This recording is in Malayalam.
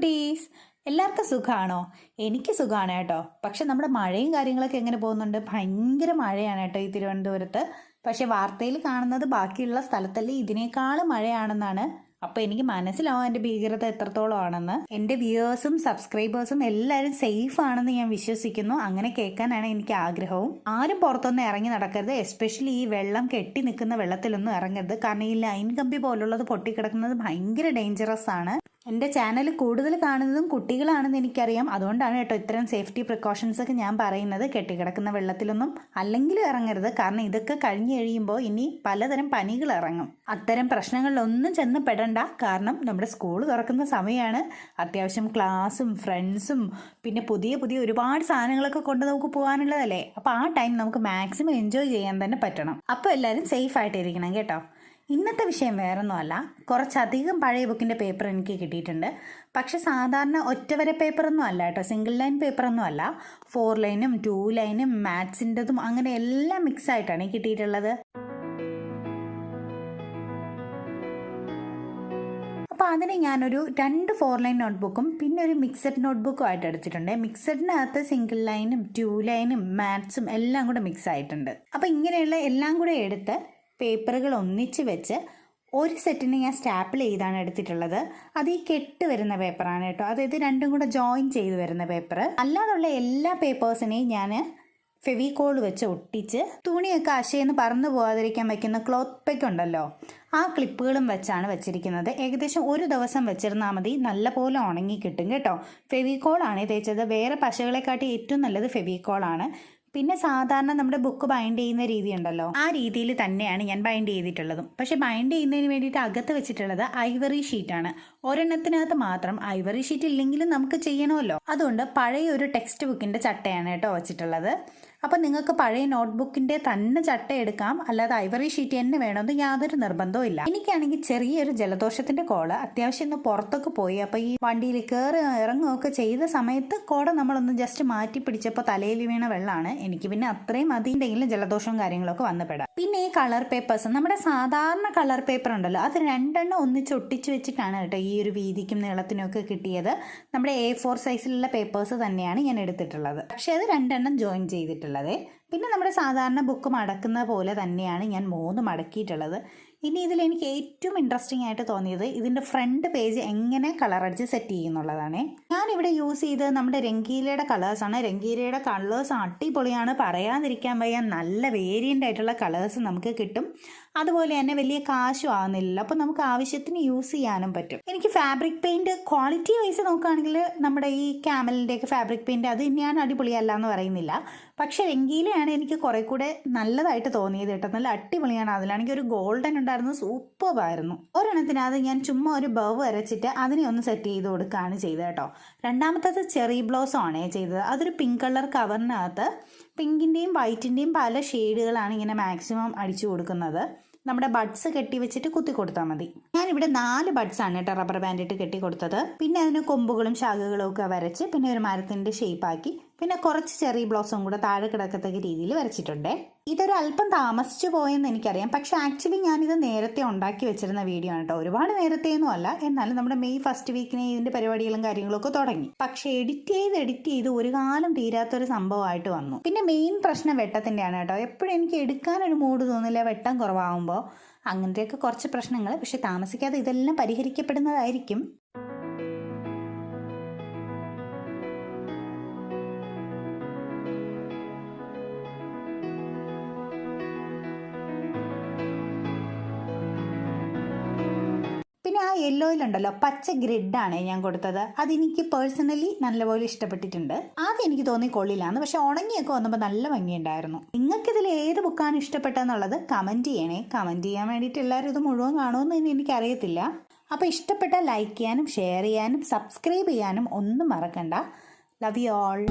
കുട്ടീസ്, എല്ലാവർക്കും സുഖമാണോ? എനിക്ക് സുഖമാണ് കേട്ടോ. പക്ഷെ നമ്മുടെ മഴയും കാര്യങ്ങളൊക്കെ എങ്ങനെ പോകുന്നുണ്ട്? ഭയങ്കര മഴയാണ് കേട്ടോ ഈ തിരുവനന്തപുരത്ത്. പക്ഷെ വാർത്തയിൽ കാണുന്നത് ബാക്കിയുള്ള സ്ഥലത്തല്ലേ ഇതിനേക്കാളും മഴയാണെന്നാണ്. അപ്പോൾ എനിക്ക് മനസ്സിലാവും എൻ്റെ ഭീകരത എത്രത്തോളം ആണെന്ന്. എൻ്റെ വ്യൂവേഴ്സും സബ്സ്ക്രൈബേഴ്സും എല്ലാവരും സേഫ് ആണെന്ന് ഞാൻ വിശ്വസിക്കുന്നു. അങ്ങനെ കേൾക്കാനാണ് എനിക്ക് ആഗ്രഹവും. ആരും പുറത്തൊന്നും ഇറങ്ങി നടക്കരുത്. എസ്പെഷ്യലി ഈ വെള്ളം കെട്ടി നിൽക്കുന്ന വെള്ളത്തിലൊന്നും ഇറങ്ങരുത്. കാരണം ഈ ലൈൻ കമ്പി പോലുള്ളത് പൊട്ടിക്കിടക്കുന്നത് ഭയങ്കര ഡേഞ്ചറസ് ആണ്. എൻ്റെ ചാനൽ കൂടുതൽ കാണുന്നതും കുട്ടികളാണെന്ന് എനിക്കറിയാം. അതുകൊണ്ടാണ് കേട്ടോ ഇത്തരം സേഫ്റ്റി പ്രിക്കോഷൻസ് ഒക്കെ ഞാൻ പറയുന്നത്. കെട്ടിക്കിടക്കുന്ന വെള്ളത്തിലൊന്നും അല്ലെങ്കിലും ഇറങ്ങരുത്. കാരണം ഇതൊക്കെ കഴിഞ്ഞ് കഴിയുമ്പോൾ ഇനി പലതരം പനികൾ ഇറങ്ങും. അത്തരം പ്രശ്നങ്ങളിലൊന്നും ചെന്ന് പെടണ്ട. കാരണം നമ്മുടെ സ്കൂൾ തുറക്കുന്ന സമയമാണ്. അത്യാവശ്യം ക്ലാസ്സും ഫ്രണ്ട്സും പിന്നെ പുതിയ ഒരുപാട് സാധനങ്ങളൊക്കെ കൊണ്ട് നമുക്ക് പോകാനുള്ളതല്ലേ. അപ്പോൾ ആ ടൈം നമുക്ക് മാക്സിമം എൻജോയ് ചെയ്യാൻ തന്നെ പറ്റണം. അപ്പോൾ എല്ലാവരും സേഫ് ആയിട്ടിരിക്കണം കേട്ടോ. ഇന്നത്തെ വിഷയം വേറൊന്നുമല്ല, കുറച്ചധികം പഴയ ബുക്കിൻ്റെ പേപ്പർ എനിക്ക് കിട്ടിയിട്ടുണ്ട്. പക്ഷെ സാധാരണ ഒറ്റവര പേപ്പറൊന്നും അല്ല കേട്ടോ, സിംഗിൾ ലൈൻ പേപ്പറൊന്നും അല്ല. 4 ലൈനും 2 ലൈനും മാത്സിൻ്റെതും അങ്ങനെ എല്ലാം മിക്സ് ആയിട്ടാണ് കിട്ടിയിട്ടുള്ളത്. അപ്പോൾ അതിന് ഞാനൊരു 2 4 ലൈൻ നോട്ട്ബുക്കും പിന്നെ ഒരു മിക്സഡ് നോട്ട്ബുക്കും ആയിട്ട് എടുത്തിട്ടുണ്ട്. മിക്സഡിനകത്ത് സിംഗിൾ ലൈനും 2 ലൈനും മാത്സും എല്ലാം കൂടെ മിക്സ് ആയിട്ടുണ്ട്. അപ്പോൾ ഇങ്ങനെയുള്ള എല്ലാം കൂടെ എടുത്ത് പേപ്പറുകൾ ഒന്നിച്ച് വെച്ച് ഒരു സെറ്റിന് ഞാൻ സ്റ്റാപ്പിൾ ചെയ്താണ് എടുത്തിട്ടുള്ളത്. അത് ഈ കെട്ട് വരുന്ന പേപ്പറാണ് കേട്ടോ. അതായത് രണ്ടും കൂടെ ജോയിൻ ചെയ്ത് വരുന്ന പേപ്പർ. അല്ലാതുള്ള എല്ലാ പേപ്പേഴ്സിനെയും ഞാൻ ഫെവിക്കോൾ വെച്ച് ഒട്ടിച്ച് തുണിയൊക്കെ അശയെന്ന് പറന്നു പോകാതിരിക്കാൻ വയ്ക്കുന്ന ക്ലോത്ത് പെഗ് ഉണ്ടല്ലോ, ആ ക്ലിപ്പുകളും വെച്ചാണ് വെച്ചിരിക്കുന്നത്. ഏകദേശം ഒരു ദിവസം വെച്ചിരുന്നാൽ മതി, നല്ല പോലെ ഉണങ്ങി കിട്ടും കേട്ടോ. ഫെവിക്കോളാണ് തേച്ചത്. വേറെ പശകളെക്കാട്ടി ഏറ്റവും നല്ലത് ഫെവിക്കോളാണ്. പിന്നെ സാധാരണ നമ്മുടെ ബുക്ക് ബൈൻഡ് ചെയ്യുന്ന രീതി ഉണ്ടല്ലോ, ആ രീതിയിൽ തന്നെയാണ് ഞാൻ ബൈൻഡ് ചെയ്തിട്ടുള്ളതും. പക്ഷെ ബൈൻഡ് ചെയ്യുന്നതിന് വേണ്ടിയിട്ട് അകത്ത് വെച്ചിട്ടുള്ളത് ഐവറി ഷീറ്റാണ്. ഒരെണ്ണത്തിനകത്ത് മാത്രം. ഐവറി ഷീറ്റ് ഇല്ലെങ്കിലും നമുക്ക് ചെയ്യണമല്ലോ. അതുകൊണ്ട് പഴയ ഒരു ടെക്സ്റ്റ് ബുക്കിൻ്റെ ചട്ടയാണ് കേട്ടോ വെച്ചിട്ടുള്ളത്. അപ്പം നിങ്ങൾക്ക് പഴയ നോട്ട്ബുക്കിൻ്റെ തന്നെ ചട്ട എടുക്കാം, അല്ലാതെ ഐവറി ഷീറ്റ് തന്നെ വേണമെന്ന് യാതൊരു നിർബന്ധവും ഇല്ല. എനിക്കാണെങ്കിൽ ചെറിയൊരു ജലദോഷത്തിൻ്റെ കോള്, അത്യാവശ്യം ഒന്ന് പുറത്തൊക്കെ പോയി. അപ്പോൾ ഈ വണ്ടിയിൽ കയറി ഇറങ്ങുകയൊക്കെ ചെയ്ത സമയത്ത് കോട നമ്മളൊന്ന് ജസ്റ്റ് മാറ്റി പിടിച്ചപ്പോൾ തലയിൽ വീണ വെള്ളമാണ്. എനിക്ക് പിന്നെ അത്രയും മതിയുണ്ടെങ്കിലും ജലദോഷവും കാര്യങ്ങളൊക്കെ വന്നുപെടാം. പിന്നെ ഈ കളർ പേപ്പേഴ്സ്, നമ്മുടെ സാധാരണ കളർ പേപ്പർ ഉണ്ടല്ലോ, അത് 2 എണ്ണം ഒന്നിച്ച് ഒട്ടിച്ച് വെച്ചിട്ടാണ് കേട്ടോ ഈ ഒരു വീതിക്കും നീളത്തിനും ഒക്കെ കിട്ടിയത്. നമ്മുടെ A4 സൈസിലുള്ള പേപ്പേഴ്സ് തന്നെയാണ് ഞാൻ എടുത്തിട്ടുള്ളത്. പക്ഷെ അത് 2 എണ്ണം ജോയിൻ ചെയ്തിട്ടുള്ളത്. പിന്നെ നമ്മുടെ സാധാരണ ബുക്ക് മടക്കുന്ന പോലെ തന്നെയാണ് ഞാൻ 3 മടക്കിയിട്ടുള്ളത്. ഇനി ഇതിൽ എനിക്ക് ഏറ്റവും ഇൻട്രസ്റ്റിംഗ് ആയിട്ട് തോന്നിയത് ഇതിൻ്റെ ഫ്രണ്ട് പേജ് എങ്ങനെ കളർ അടിച്ച് സെറ്റ് ചെയ്യുന്നുള്ളതാണ്. ഞാനിവിടെ യൂസ് ചെയ്തത് നമ്മുടെ രംഗീലയുടെ കളേഴ്സാണ്. രംഗീലയുടെ കളേഴ്സ് അടിപൊളിയാണ്, പറയാതിരിക്കാൻ വയ്യ. നല്ല വേരിയൻ്റ് ആയിട്ടുള്ള കളേഴ്സ് നമുക്ക് കിട്ടും. അതുപോലെ തന്നെ വലിയ കാശും ആവുന്നില്ല. അപ്പോൾ നമുക്ക് ആവശ്യത്തിന് യൂസ് ചെയ്യാനും പറ്റും. എനിക്ക് ഫാബ്രിക് പെയിൻറ്റ് ക്വാളിറ്റി വൈസ് നോക്കുകയാണെങ്കിൽ നമ്മുടെ ഈ ക്യാമലിൻ്റെയൊക്കെ ഫാബ്രിക് പെയിൻറ്റ് അത് ഞാൻ അടിപൊളിയല്ല എന്ന് പറയുന്നില്ല. പക്ഷേ രംഗീലയാണ് എനിക്ക് കുറേ കൂടെ നല്ലതായിട്ട് തോന്നിയത് കേട്ടോ. നല്ല അടിപൊളിയാണ്. അതിലാണെങ്കിൽ ഒരു ഗോൾഡൻ ഉണ്ടായിരുന്നു, സൂപ്പറായിരുന്നു. ഒരെണ്ണത്തിനകത്ത് ഞാൻ ചുമ്മാ ഒരു ബവ് വരച്ചിട്ട് അതിനെ ഒന്ന് സെറ്റ് ചെയ്ത് കൊടുക്കുകയാണ് ചെയ്തത് കേട്ടോ. രണ്ടാമത്തത് ചെറി ബ്ലോസം ആണ് ചെയ്തത്. അതൊരു പിങ്ക് കളർ കവറിനകത്ത് പിങ്കിൻ്റെയും വൈറ്റിൻ്റെയും പല ഷെയ്ഡുകളാണ് ഇങ്ങനെ മാക്സിമം അടിച്ചു കൊടുക്കുന്നത്. നമ്മുടെ ബഡ്സ് കെട്ടി വെച്ചിട്ട് കുത്തി കൊടുത്താൽ മതി. ഞാനിവിടെ 4 ബഡ്സാണ് കേട്ടോ റബ്ബർ ബാൻഡ് ഇട്ട് കെട്ടി കൊടുത്തത്. പിന്നെ അതിന് കൊമ്പുകളും ശാഖകളും ഒക്കെ വരച്ച് പിന്നെ ഒരു മരത്തിൻ്റെ ഷേപ്പാക്കി പിന്നെ കുറച്ച് ചെറി ബ്ലോസം കൂടെ താഴെ കിടക്കത്തക്ക രീതിയിൽ വരച്ചിട്ടുണ്ട്. ഇതൊരു അല്പം താമസിച്ചു പോയെന്ന് എനിക്കറിയാം. പക്ഷെ ആക്ച്വലി ഞാനിത് നേരത്തെ ഉണ്ടാക്കി വെച്ചിരുന്ന വീഡിയോ ആണ് കേട്ടോ. ഒരുപാട് നേരത്തെയൊന്നും അല്ല, എന്നാലും നമ്മുടെ മെയ് ഫസ്റ്റ് വീക്കിന് ഇതിൻ്റെ പരിപാടികളും കാര്യങ്ങളൊക്കെ തുടങ്ങി. പക്ഷെ എഡിറ്റ് ചെയ്ത് ഒരു കാലം തീരാത്തൊരു സംഭവമായിട്ട് വന്നു. പിന്നെ മെയിൻ പ്രശ്നം വെട്ടത്തിൻ്റെയാണ് കേട്ടോ. എപ്പോഴും എനിക്ക് എടുക്കാനൊരു മൂഡ് തോന്നില്ല വെട്ടം കുറവാകുമ്പോൾ. അങ്ങനത്തെയൊക്കെ കുറച്ച് പ്രശ്നങ്ങൾ. പക്ഷെ താമസിക്കാതെ ഇതെല്ലാം പരിഹരിക്കപ്പെടുന്നതായിരിക്കും. പിന്നെ ആ യെല്ലോയിലുണ്ടല്ലോ പച്ച ഗ്രിഡാണ് ഞാൻ കൊടുത്തത്. അതെനിക്ക് പേഴ്സണലി നല്ലപോലെ ഇഷ്ടപ്പെട്ടിട്ടുണ്ട്. ആദ്യം എനിക്ക് തോന്നി കൊള്ളില്ലാന്ന്, പക്ഷെ ഉണങ്ങിയൊക്കെ വന്നപ്പോൾ നല്ല ഭംഗിയുണ്ടായിരുന്നു. നിങ്ങൾക്കിതിൽ ഏത് ബുക്കാണ് ഇഷ്ടപ്പെട്ടതെന്നുള്ളത് കമൻറ്റ് ചെയ്യണേ. കമൻറ്റ് ചെയ്യാൻ വേണ്ടിയിട്ട് എല്ലാവരും ഇത് മുഴുവൻ കാണുമെന്ന് എനിക്കറിയത്തില്ല. അപ്പോൾ ഇഷ്ടപ്പെട്ടാൽ ലൈക്ക് ചെയ്യാനും ഷെയർ ചെയ്യാനും സബ്സ്ക്രൈബ് ചെയ്യാനും ഒന്നും മറക്കണ്ട. Love you all.